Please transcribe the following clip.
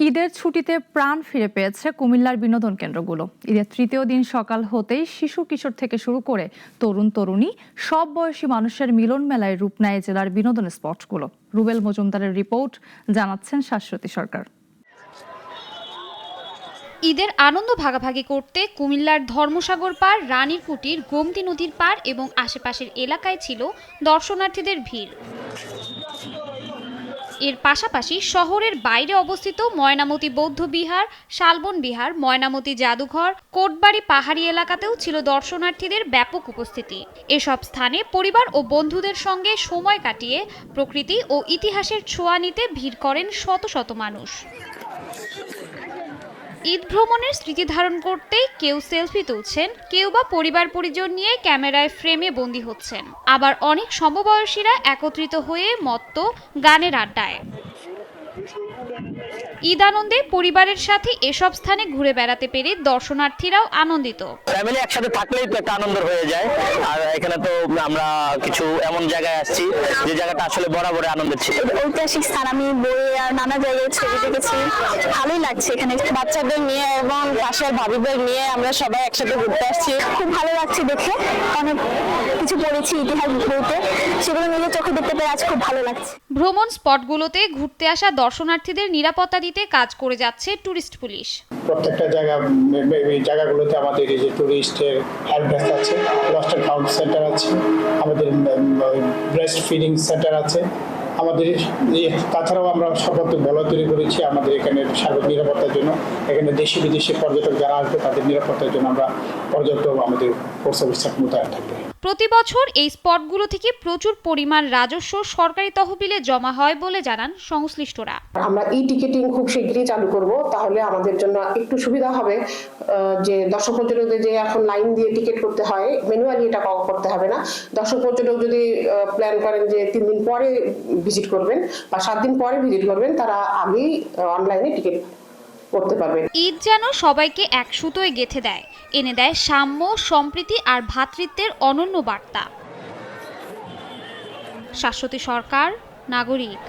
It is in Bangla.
ঈদের ছুটিতে প্রাণ ফিরে পেয়েছে কুমিল্লার বিনোদন কেন্দ্রগুলো। ঈদের তৃতীয় দিন সকাল হতেই শিশু কিশোর থেকে শুরু করে তরুণ তরুণী সব বয়সী মানুষের মিলন মেলায় রূপ নেয় জেলার বিনোদন স্পটগুলো। রুবেল মজুমদারের রিপোর্ট, জানাচ্ছেন শাশ্বতী সরকার। ঈদের আনন্দ ভাগাভাগি করতে কুমিল্লার ধর্মসাগর পাড়, রানীর কুটির, গোমতী নদীর পাড় এবং আশেপাশের এলাকায় ছিল দর্শনার্থীদের ভিড়। এর পাশাপাশি শহরের বাইরে অবস্থিত ময়নামতি বৌদ্ধ বিহার, শালবন বিহার, ময়নামতি জাদুঘর, কোটবাড়ি পাহাড়ি এলাকাতেও ছিল দর্শনার্থীদের ব্যাপক উপস্থিতি। এসব স্থানে পরিবার ও বন্ধুদের সঙ্গে সময় কাটিয়ে প্রকৃতি ও ইতিহাসের ছোঁয়া নিতে ভিড় করেন শত শত মানুষ। ঈদ ভ্রমণের স্মৃতি ধারণ করতে কেউ সেলফি তুলছেন, কেউ বা পরিবার পরিজন নিয়ে ক্যামেরায় ফ্রেমে বন্দী হচ্ছেন। আবার অনেক সমবয়সীরা একত্রিত হয়ে মত্ত গানের আড্ডায়। ঈদ আনন্দে পরিবারের সাথে এসব স্থানে ঘুরে বেড়াতে পেরে দর্শনার্থীরাও আনন্দিত। ফ্যামিলি একসাথে থাকলেই তো একটা আনন্দ হয়ে যায়। আর এখানে তো আমরা কিছু এমন জায়গায় আসছি যে জায়গাটা আসলে বরাবর আনন্দের ছিল। ঐতিহাসিক স্থান আমি বইয়ে আর নানা জায়গায় ছবি দেখেছি, ভালোই লাগছে। এখানে বাচ্চাদের নিয়ে এবং পাশের ভাবিদের নিয়ে আমরা সবাই একসাথে ঘুরতে আসছি, খুব ভালো লাগছে দেখে। অনেক কিছু পড়েছি ইতিহাস বইতে, সেগুলো নিজের চোখে দেখতে পেরে আজ খুব ভালো লাগছে। ভ্রমণ স্পটগুলোতে ঘুরতে আসা দর্শনার্থীদের নিরাপত্তা দিতে কাজ করে যাচ্ছে টুরিস্ট পুলিশ। প্রত্যেকটা জায়গাগুলোতে আমাদের এই যে টুরিস্টের হেল্প ডেস্ক আছে, লস্ট অ্যান্ড ফাউন্ড সেন্টার আছে, আমাদের ব্রেস্ট ফিডিং সেন্টার আছে, আমাদের তাছাড়াও আমরা সর্বত্র বলয় তৈরি করেছি আমাদের এখানে সার্বিক নিরাপত্তার জন্য। এখানে দেশি বিদেশি পর্যটক যারা আসবে তাদের নিরাপত্তার জন্য আমরা পর্যাপ্ত আমাদের ফোর্স অফিসার মোতায়েন থাকবে। প্রতি বছর এই স্পটগুলো থেকে প্রচুর পরিমাণ রাজস্ব সরকারি তহবিলে জমা হয় বলে জানান সংশ্লিষ্টরা। আমরা ই টিকেটিং খুব শীঘ্রই চালু করব, তাহলে আমাদের জন্য একটু সুবিধা হবে। যে দর্শক পর্যটকদের যে এখন লাইন দিয়ে টিকিট করতে হয়, ম্যানুয়ালি এটা করতে হবে না। দর্শক পর্যটক যদি প্ল্যান করেন যে 3 দিন পরে ভিজিট করবেন বা 7 দিন পরে ভিজিট করবেন, তারা আগেই অনলাইনে টিকিট করতে পারবেন। ঈদ যেন সবাইকে এক সুতোয় গেঁথে দেয়, এনে দেয় সাম্য, সম্প্রীতি আর ভ্রাতৃত্বের অনন্য বার্তা। শাশ্বতী সরকার, নাগরিক।